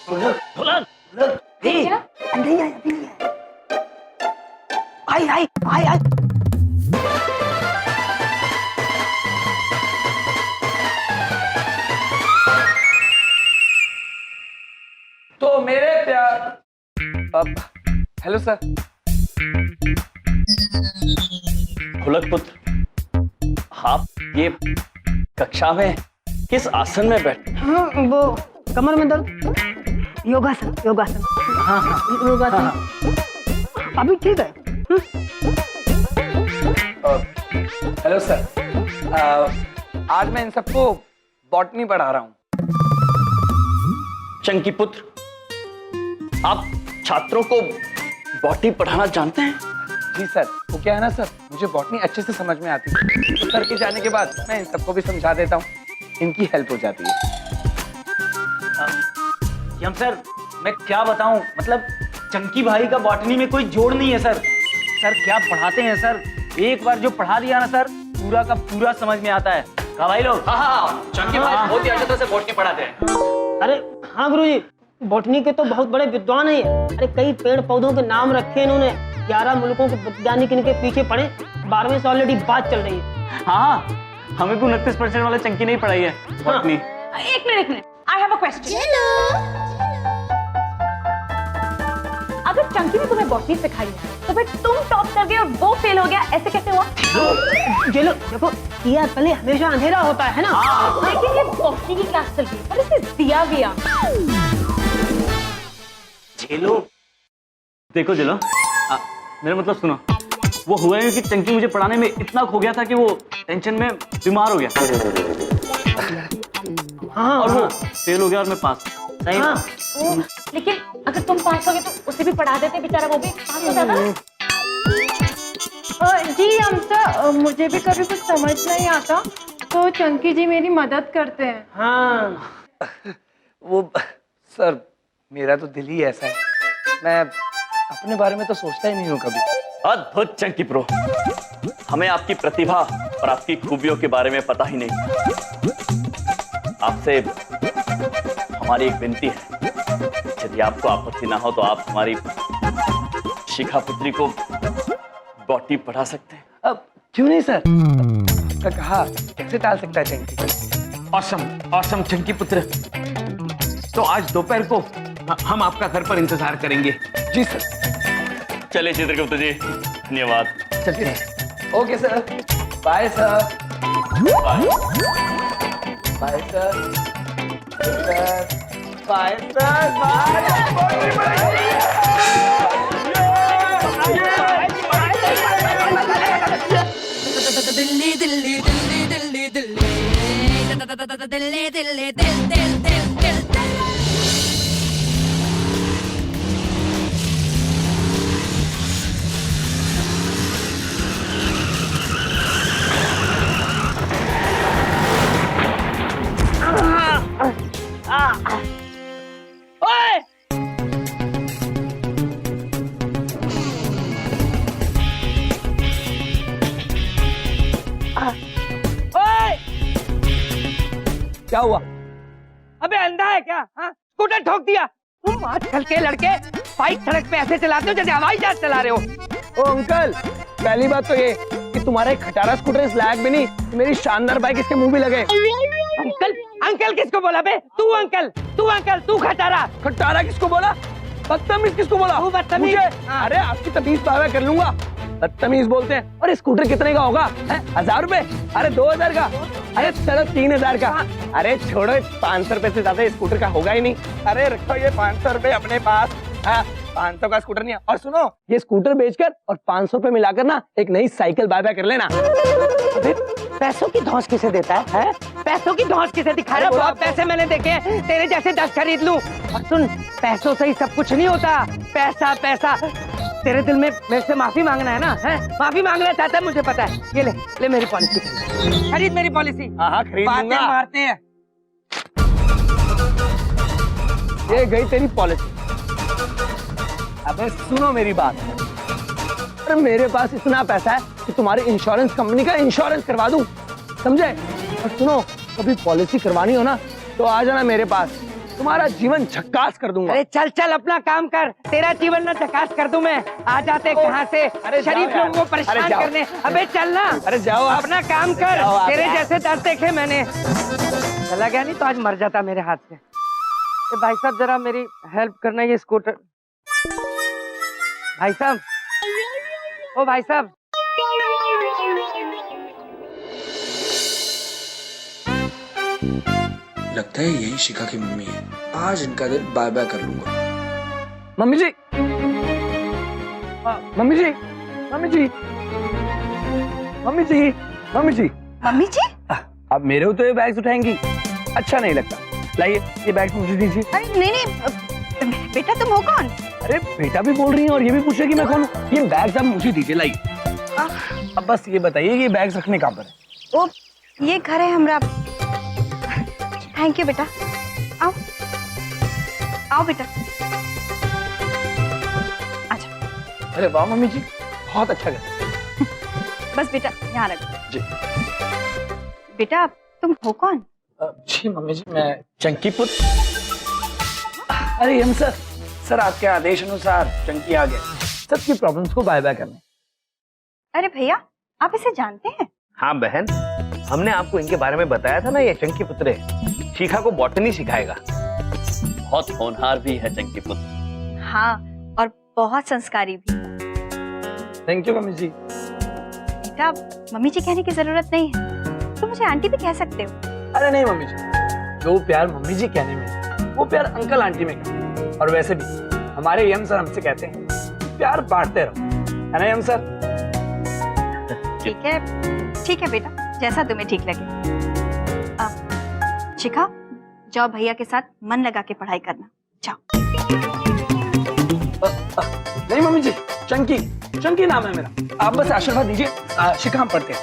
ढोलक नहीं आया, अभी नहीं आया। आई। तो मेरे प्यार हेलो सर। ढोलक पुत्र, आप ये कक्षा में किस आसन में बैठे? हाँ, वो कमर में दर्द, योगासन। हाँ योगासन। अभी ठीक है। हेलो सर, आज मैं इन सबको बॉटनी पढ़ा रहा हूँ। चंकी पुत्र, आप छात्रों को बॉटनी पढ़ाना जानते हैं? जी सर, वो क्या है ना सर, मुझे बॉटनी अच्छे से समझ में आती है, तो सर के जाने के बाद मैं इन सबको भी समझा देता हूँ, इनकी हेल्प हो जाती है। यम सर, मैं क्या बताऊं, मतलब चंकी भाई का बॉटनी में कोई जोड़ नहीं है सर। सर क्या पढ़ाते हैं सर, एक बार जो पढ़ा दिया ना सर, पूरा का पूरा समझ में आता है। कहा भाई लोग? हाँ, चंकी भाई बहुत ही अच्छे तरह से बॉटनी पढ़ाते हैं। अरे हाँ गुरुजी, बॉटनी के तो बहुत बड़े विद्वान हैं ये। अरे कई पेड़ पौधों के नाम रखे इन्होंने, 11 मुल्कों के वैज्ञानिक इनके पीछे पड़े, 12वें से ऑलरेडी बात चल रही है। हाँ, हमें भी 29% वाला चंकी नहीं पढ़ाई है बॉटनी। एक minute, I have a question. अगर चंकी ने तुम्हें बॉटनी सिखाई है, तो फिर तुम टॉप कर गए और वो फेल हो गया, ऐसे कैसे हुआ? चलो देखो, दिया तले हमेशा अंधेरा होता है ना। लेकिन ये बॉटनी की क्लास चल रही है, पर इसे दिया भी आ। झेलो, देखो झेलो, मेरा मतलब सुनो। वो हुआ है कि चंकी मुझे पढ़ाने में इतना खो गया था कि वो टेंशन में बीमार हो गया। हाँ, और वो फेल हो गया और मैं पास। सही ना? लेकिन अगर तुम पास हो गए तो उसे भी पढ़ा देते, बेचारा वो भी पास हो जाता। जी हमसा, मुझे भी कभी कुछ समझ नहीं आता, तो चंकी जी मेरी मदद करते हैं। हाँ। वो सर, मेरा तो दिल ही ऐसा है, मैं अपने बारे में तो सोचता ही नहीं हूँ कभी। अद्भुत चंकी प्रो, हमें आपकी प्रतिभा और आपकी खूबियों के बारे में पता ही नहीं। आपसे हमारी एक विनती है, यदि आपको आपत्ति ना हो तो आप हमारी शिखा पुत्री को बॉटनी पढ़ा सकते हैं। अब क्यों नहीं सर, आपका कहा कैसे टाल सकता है चंकी। ऑसम चंकी पुत्र, तो आज दोपहर को हम आपका घर पर इंतजार करेंगे। जी सर। चलिए चित्रगुप्त जी, धन्यवाद। चलते हैं। Okay sir, bye sir. Bye sir. Bye sir. Delhi Delhi Delhi Delhi Delhi Delhi Delhi दिल दिल दिल दिल दिल। क्या हुआ? अबे अंधा है क्या? हाँ, स्कूटर ठोक दिया। तुम आजकल के लड़के बाइक सड़क पे ऐसे चलाते हो जैसे हवाई जहाज चला रहे हो। ओ अंकल, पहली बात तो ये कि तुम्हारा एक खटारा स्कूटर इस लायक भी नहीं कि मेरी शानदार बाइक इसके मुंह भी लगे। अंकल अंकल किसको बोला बे? तू अंकल, तू खटारा। खटारा किसको बोला? बदतमीज किसको बोला? तू बदतमीज। अरे आपकी तमीज पावा कर लूंगा। बदतमीज बोलते हैं। और स्कूटर कितने का होगा? 1000 रुपए? अरे 2000 का? अरे चलो 3000 का। अरे छोड़ो, 500 रुपए से ज्यादा स्कूटर का होगा ही नहीं। अरे रखो ये 500 रुपए अपने पास। 500 का स्कूटर नहीं है। और सुनो, ये स्कूटर बेचकर और 500 रुपए मिलाकर ना एक नई साइकिल बाय कर लेना। अबे पैसों की धौंस किसे देता है? पैसों की धौंस किसे दिखा रहा है? बहुत पैसे मैंने देखे, तेरे जैसे 10 खरीद लूं। और सुन, पैसों से ही सब कुछ नहीं होता। पैसा पैसा, तेरे दिल में मेरे से माफी मांगना है ना? है माफी मांगना चाहता है, मुझे पता है। ये ले मेरी पॉलिसी, खरीद मेरी पॉलिसी। हाँ खरीद लूंगा। बातें मारते हैं। ये गई तेरी पॉलिसी। अबे सुनो मेरी बात, अरे मेरे पास इतना पैसा है कि तुम्हारी इंश्योरेंस कंपनी का इंश्योरेंस करवा दूं, समझे? और सुनो, कभी पॉलिसी करवानी हो ना तो आ जाना मेरे पास, तुम्हारा जीवन झक्कास कर दूंगा। अरे चल चल अपना काम कर, तेरा जीवन ना झकास कर दूं मैं। आ जाते कहाँ से अरे जाओ शरीफ यार। लोगों को परेशान अरे जाओ। करने। अबे चल ना, अरे जाओ आप। अपना काम कर। जाओ आप तेरे यार। जैसे दर्द देखे मैंने, चला गया नहीं तो आज मर जाता मेरे हाथ से। ए भाई साहब जरा मेरी हेल्प करना, ये स्कूटर। भाई साहब, ओ भाई साहब, लगता है यही शिखा की मम्मी है। आज इनका दिल बाय बाय कर लूंगा। मम्मी जी, मम्मी जी, मम्मी जी, मम्मी जी, मम्मी जी। मम्मी जी? अब मेरे हो तो ये बैग्स उठाएंगी, अच्छा नहीं लगता। लाइए ये बैग्स मुझे दीजिए। अरे नहीं बेटा, तुम हो कौन? अरे बेटा भी बोल रही है और ये भी पूछ रही है कि मैं कौन हूँ। ये बैग्स आप मुझे दीजिए, लाइए। अब बस ये बताइए कि ये बैग्स रखने कहाँ पर है? ओ, ये घर है हमारा। थैंक यू बेटा, आओ आओ बेटा, अच्छा। अरे वाह मम्मी जी, बहुत अच्छा लगा। बस बेटा यहाँ रखो जी। बेटा तुम हो कौन? जी मम्मी जी, मैं चंकी पुत्र। अरे हम सर आपके आदेश अनुसार चंकी आ गया सबकी प्रॉब्लम्स को बाय बाय करने। अरे भैया आप इसे जानते हैं? हाँ बहन, हमने आपको इनके बारे में बताया था ना, ये चंकी पुत्र है, शिखा को बॉटनी सिखाएगा। बहुत होनहार भी है चंकी पुत्र। हाँ, और बहुत संस्कारी भी। थैंक यू मम्मी जी। बेटा मम्मी जी कहने की जरूरत नहीं है, तुम मुझे आंटी भी कह सकते हो। अरे नहीं मम्मी जी, जो प्यार मम्मी जी कहने में वो प्यार अंकल आंटी में कहते। और वैसे भी हमारे यम सर हमसे कहते हैं प्यार बांटते रहो, है ना यम सर? ठीक है बेटा, जैसा तुम्हें ठीक लगे। शिखा जाओ भैया के साथ मन लगा के पढ़ाई करना, जाओ। नहीं मम्मी जी, चंकी नाम है मेरा, आप बस आशीर्वाद दीजिए। शिखा हम पढ़ते हैं।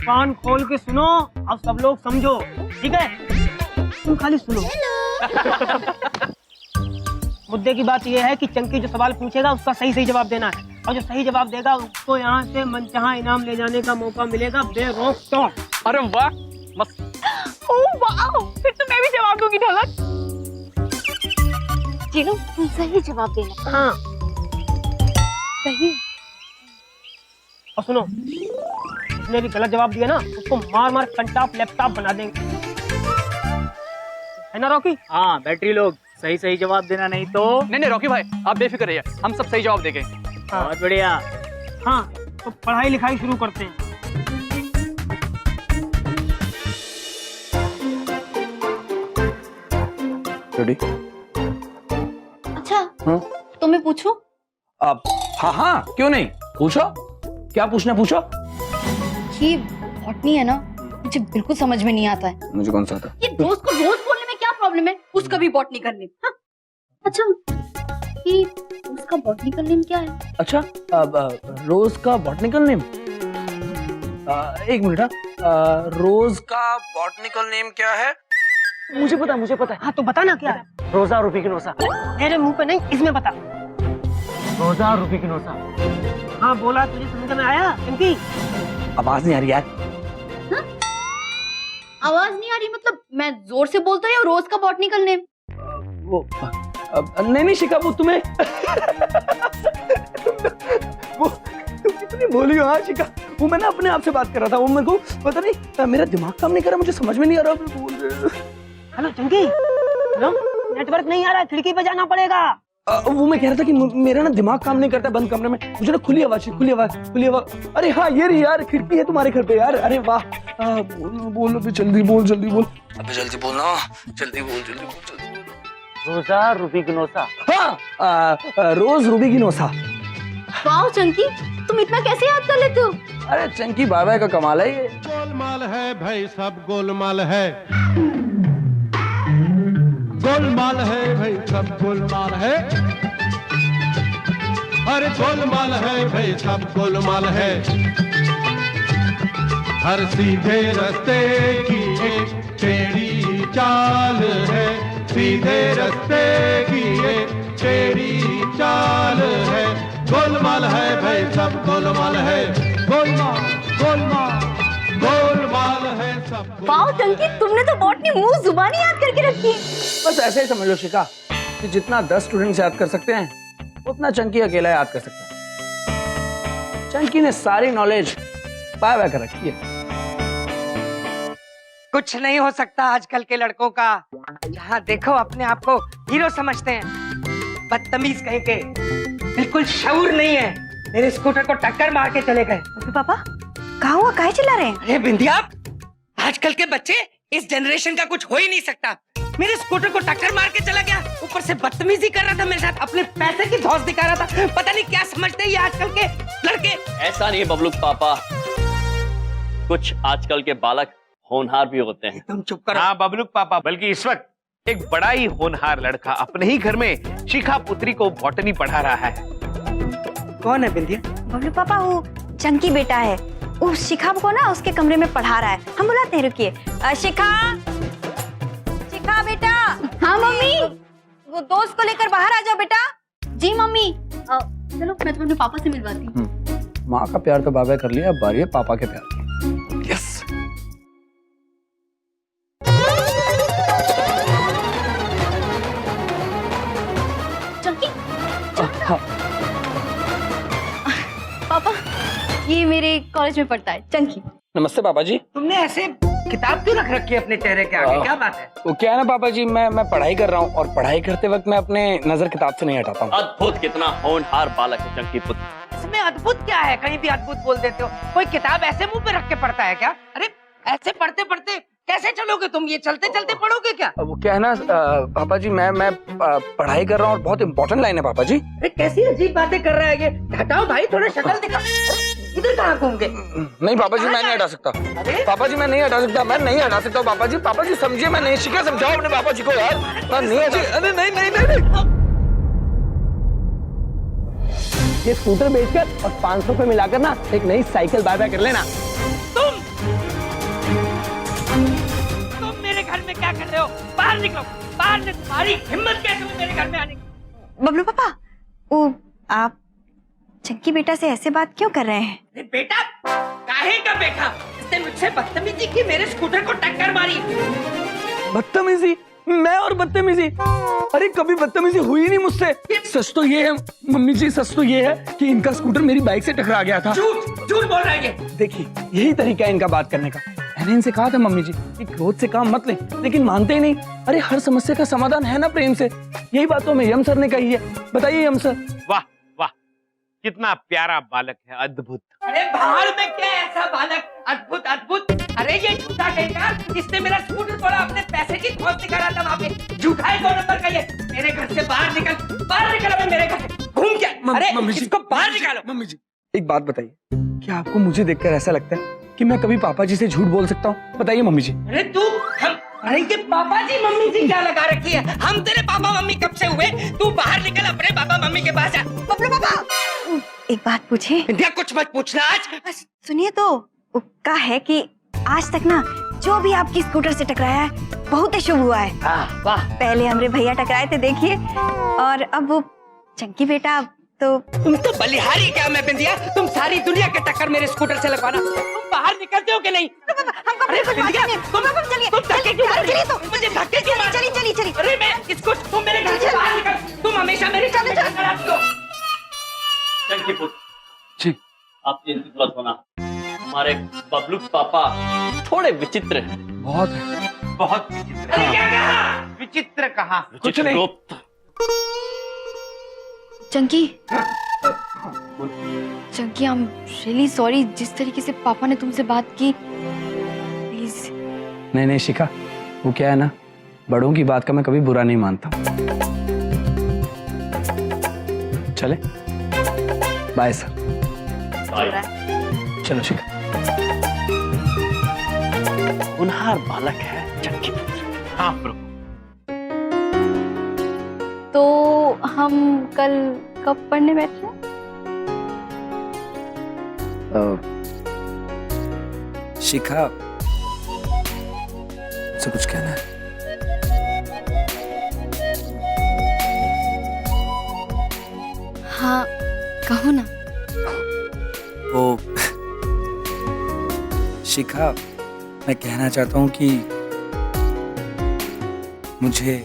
कान खोल के सुनो और सब लोग समझो, ठीक है? तुम खाली सुनो। मुद्दे की बात यह है कि चंकी जो सवाल पूछेगा उसका सही सही जवाब देना है, और जो सही जवाब देगा उसको यहाँ से मनचाहा इनाम ले जाने का मौका मिलेगा बेरोक टोक। अरे वाह, मस्त। ओह वाह, फिर तो मैं भी जवाब दूंगी ढोलक। चलो तुम सही जवाब देना। हाँ सही। और सुनो, जिसने भी गलत जवाब दिया ना उसको मार मार कंटाप लैपटॉप बना देंगे, है ना रॉकी? हाँ बैटरी लोग, सही सही जवाब देना, नहीं तो। नहीं रॉकी भाई, आप बेफिक्र रहिए, हम सब सही जवाब देंगे। बहुत बढ़िया। हाँ तो पढ़ाई लिखाई शुरू करते हैं। रेडी? अच्छा तो मैं पूछूं? आप हाँ क्यों नहीं, पूछो। क्या पूछना पूछो। ये बॉटनी है ना, मुझे बिल्कुल समझ में नहीं आता है। मुझे कौन सा आता? ये दोस्त को रोज बोलने में क्या प्रॉब्लम है, उसका भी बॉटनी करने। हाँ? अच्छा ये उसका बॉटनिकल नेम क्या है? अच्छा रोज का बॉटनिकल नेम, एक मिनट। रोज का बॉटनिकल नेम क्या है? मुझे पता है। हाँ तो बता ना क्या है। रोजा रूपी की नोसा। मेरे मुंह पे नहीं, इसमें बता। रोजा रूपी की नोसा। हाँ बोला, तुझे समझ में आया चंकी? आवाज नहीं आ रही यार। आवाज नहीं आ रही मतलब मैं जोर से बोलता हूँ या रोज का बॉटनिकल नेम? वो नहीं शिखा, वो तुम्हें वो तुम कितनी बोली हो। हाँ शिखा, वो मैं ना अपने आप से बात कर रहा था, वो मेरे को पता नहीं, मेरा दिमाग काम नहीं कर रहा, मुझे समझ में नहीं आ रहा बोल रहे। हेलो चंकी, हेलो, नेटवर्क नहीं आ रहा, खिड़की पे जाना पड़ेगा। वो मैं कह रहा था कि मेरा ना दिमाग काम नहीं करता बंद कमरे में, मुझे ना खुली आवाज। अरे हाँ ये रही यार, खिड़की है तुम्हारे घर पे यार। अरे वाह, बोल अभी जल्दी बोल। अबे जल्दी बोलना, जल्दी बोल। रोजा रूबी की नोसा। हाँ रोज रूबी की नोसा। वाह चंकी, तुम इतना कैसे याद कर लेते हो? अरे चंकी बाबा का कमाल है ये। गोलमाल है भाई, सब गोलमाल है। गोलमाल है भाई, सब गोलमाल है। अरे गोलमाल है भाई, सब गोलमाल है। हर सीधे रास्ते की एक टेढ़ी चाल है, सीधे रास्ते की एक टेढ़ी चाल है। गोलमाल है भाई, सब गोलमाल है। गोलमाल है सब। वाह चंकी, तुमने तो बॉटनी मुंह जुबानी याद करके रखी है। बस ऐसे ही समझ लो शिखा कि जितना 10 स्टूडेंट्स याद कर सकते हैं उतना चंकी अकेला याद कर सकता है। चंकी ने सारी नॉलेज पाया कर रखी है। कुछ नहीं हो सकता आजकल के लड़कों का। जहाँ देखो अपने आप को हीरो समझते हैं। बदतमीज कहीं के, बिल्कुल शऊर नहीं है। मेरे स्कूटर को टक्कर मार के चले गए। पापा कहाँ हुआ, काहे चिल्ला रहे हैं? अरे बिंदिया, आजकल के बच्चे इस जनरेशन का कुछ हो ही नहीं सकता। मेरे स्कूटर को टक्कर मार के चला गया, ऊपर से बदतमीजी कर रहा था मेरे साथ, अपने पैसे की धौंस दिखा रहा था। पता नहीं क्या समझते हैं ये आजकल के लड़के। ऐसा नहीं बबलू पापा, कुछ आजकल के बालक होनहार भी होते हैं। तुम चुप करो। हाँ बबलू पापा, बल्कि इस वक्त एक बड़ा ही होनहार लड़का अपने ही घर में शिखा पुत्री को बॉटनी पढ़ा रहा है। कौन है बिंदिया? बबलू पापा वो चंकी बेटा है, उस शिखा को ना उसके कमरे में पढ़ा रहा है। हम बुलाते हैं, रुकिए। शिखा, शिखा बेटा। हाँ मम्मी। वो दोस्त को लेकर बाहर आ जाओ बेटा। जी मम्मी। चलो मैं तुम्हें पापा से मिलवाती हूँ। माँ का प्यार तो बाबा कर लिया, अब बारी है पापा के प्यार की। यस। चंकी। पापा ये मेरे कॉलेज में पढ़ता है, चंकी। नमस्ते पापा जी। तुमने ऐसे किताब क्यों रख रखी है अपने चेहरे के आगे? क्या बात है? वो क्या है ना पापा जी, मैं पढ़ाई कर रहा हूँ और पढ़ाई करते वक्त मैं अपने नजर किताब से नहीं हटाता हूँ। अद्भुत, कितना होनहार बालक है चंकी पुत्र। इसमें अद्भुत क्या है? कहीं भी अद्भुत बोल देते हो। कोई किताब ऐसे मुंह पे रख के पढ़ता है क्या? अरे ऐसे पढ़ते पढ़ते कैसे चलोगे तुम? ये चलते चलते पढ़ोगे क्या? वो क्या है ना पापा जी, मैं पढ़ाई कर रहा हूँ और बहुत इंपॉर्टेंट लाइन है पापा जी। अरे कैसी अजीब बातें कर रहा है ये। हटाओ भाई, थोड़ा शक्ल दिखा। इधर कहाँ घूम गए? नहीं पापा जी, मैं नहीं हटा सकता। पापा जी मैं नहीं हटा सकता, मैं नहीं हटा सकता पापा जी। पापा जी समझिए, मैं नहीं, शिखा समझाओ अपने पापा जी को यार। मैं नहीं हटा। अरे नहीं नहीं नहीं नहीं। ये स्कूटर बेचकर और 500 रुपए मिलाकर ना एक नई साइकिल बाय कर लेना। तुम मेरे घर में क्या कर रहे हो? बाहर निकलो, बाहर निकलो। तुम्हारी हिम्मत कैसे हुई मेरे घर में आने की? बबलू पापा, वो आप चंकी बेटा से ऐसे बात क्यों कर रहे हैं? अरे बेटा, काहे का बेटा? इसने मुझसे बदतमीजी की, मेरे स्कूटर को टक्कर मारी। बदतमीजी? मैं और बदतमीजी? अरे कभी बदतमीजी हुई नहीं मुझसे। सच तो ये है मम्मी जी, सच तो ये है कि इनका स्कूटर मेरी बाइक से टकरा गया था। झूठ झूठ बोल रहा है ये। देखिए यही तरीका है इनका बात करने का। मैंने इनसे कहा था मम्मी जी कि क्रोध से काम मत लें, लेकिन मानते ही नहीं। अरे हर समस्या का समाधान है ना प्रेम से। यही बात तो हमें यम सर ने कही है। बताइए यम सर। वाह वाह, कितना प्यारा बालक है, अद्भुत। अरे बाहर में क्या ऐसा बालक? अद्भुत अद्भुत। अरे ये झूठा कहेगा, इसने मेरा स्कूटर तोड़ा, अपने पैसे की धौंस दिखा रहा था वहाँ पे। झूठा है 2 नंबर का ये। मेरे घर से बाहर निकल, बाहर निकल अबे मेरे घर से। घूम क्या? अरे इसको बाहर निकालो। मम्मी जी एक बात बताइए, क्या आपको मुझे देखकर ऐसा लगता है कि मैं कभी पापा जी से झूठ बोल सकता हूँ? बताइए मम्मी जी। अरे तू अरे ये पापा जी मम्मी जी क्या लगा रखी है? हम तेरे पापा मम्मी कब से हुए? तू बाहर निकल, अपने पापा मम्मी के पास जा। बबलू पापा, एक बात पूछे? इंडिया कुछ मत पूछना आज। सुनिए तो, का है कि आज तक ना जो भी आपकी स्कूटर से टकराया है बहुत ही शुभ हुआ है। वाह। पहले हमरे भैया टकराए थे देखिए, और अब वो चंकी बेटा तो। तुम तो बलिहारी क्या मैं बिंदिया? तुम सारी दुनिया के टक्कर मेरे स्कूटर से लगवाना। तुम बाहर निकलते हो कि नहीं? हमको अरे बिंदिया, तुम धक्के क्यों मार रही हो? मुझे धक्के क्यों मार रही हो? चलिए चलिए। अरे मैं इसको, तुम मेरे घर से बाहर निकल। तुम हमेशा मेरे साथ कराती हो। चंकी पुत्र जी, आप चिंतित मत होना। हमारे बबलू पापा थोड़े विचित्र हैं। बहुत विचित्र। अरे क्या कहा? विचित्र कहा? कुछ नहीं। गुप्त। Chunky, Chunky I am really sorry, जिस तरीके से पापा ने तुमसे बात की, प्लीज। नहीं नहीं शिखा, वो क्या है ना, बड़ों की बात का मैं कभी बुरा नहीं मानता। चले, बाय सर। चलो शिखा। होनहार बालक है चंकी पुत्र। हाँ प्रभु। तो हम कल कब पढ़ने बैठ रहे हैं? शिखा से कुछ कहना है? हाँ कहो ना। वो शिखा, मैं कहना चाहता हूँ कि मुझे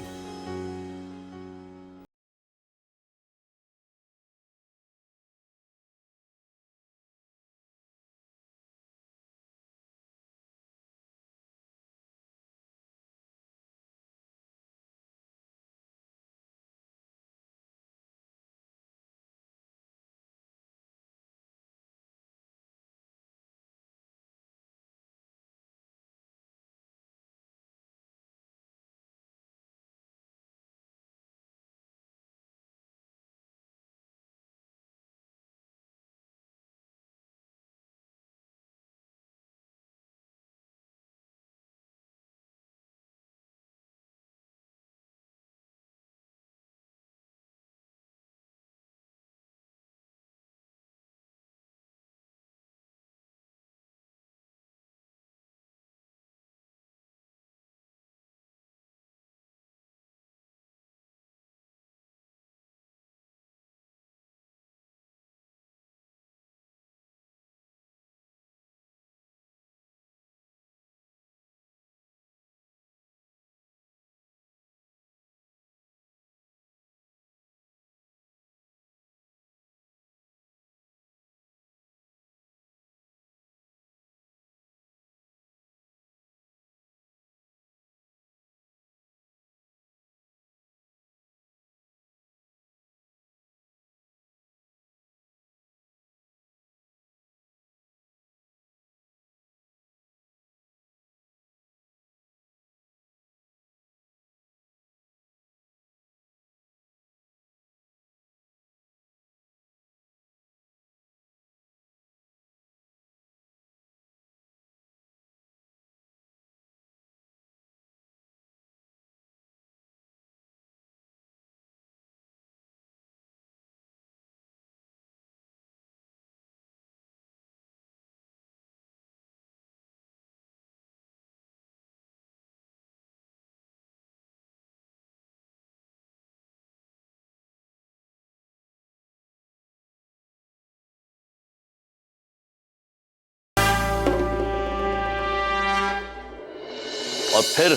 और फिर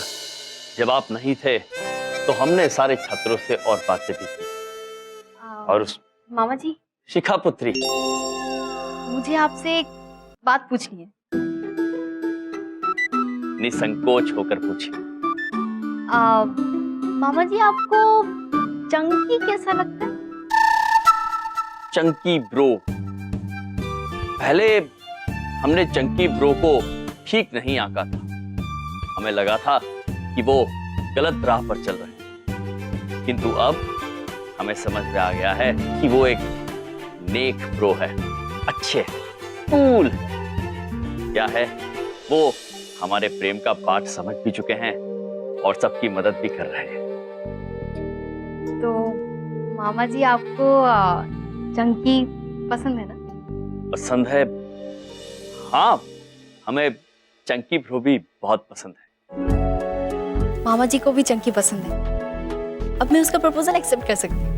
जब आप नहीं थे तो हमने सारे छात्रों से और बातें भी की। और उस मामा जी, शिखा पुत्री, मुझे आपसे एक बात पूछनी है। निसंकोच होकर पूछी। मामा जी, आपको चंकी कैसा लगता है? चंकी ब्रो। पहले हमने चंकी ब्रो को ठीक नहीं आंका था। हमें लगा था कि वो गलत राह पर चल रहे हैं, किंतु अब हमें समझ में आ गया है कि वो एक नेक ब्रो है, अच्छे, कूल। क्या है, वो हमारे प्रेम का पाठ समझ भी चुके हैं और सबकी मदद भी कर रहे हैं। तो मामा जी, आपको चंकी पसंद है ना? पसंद है, हाँ, हमें चंकी ब्रो भी बहुत पसंद है। मामा जी को भी चंकी पसंद है। अब मैं उसका प्रपोजल एक्सेप्ट कर सकती हूँ।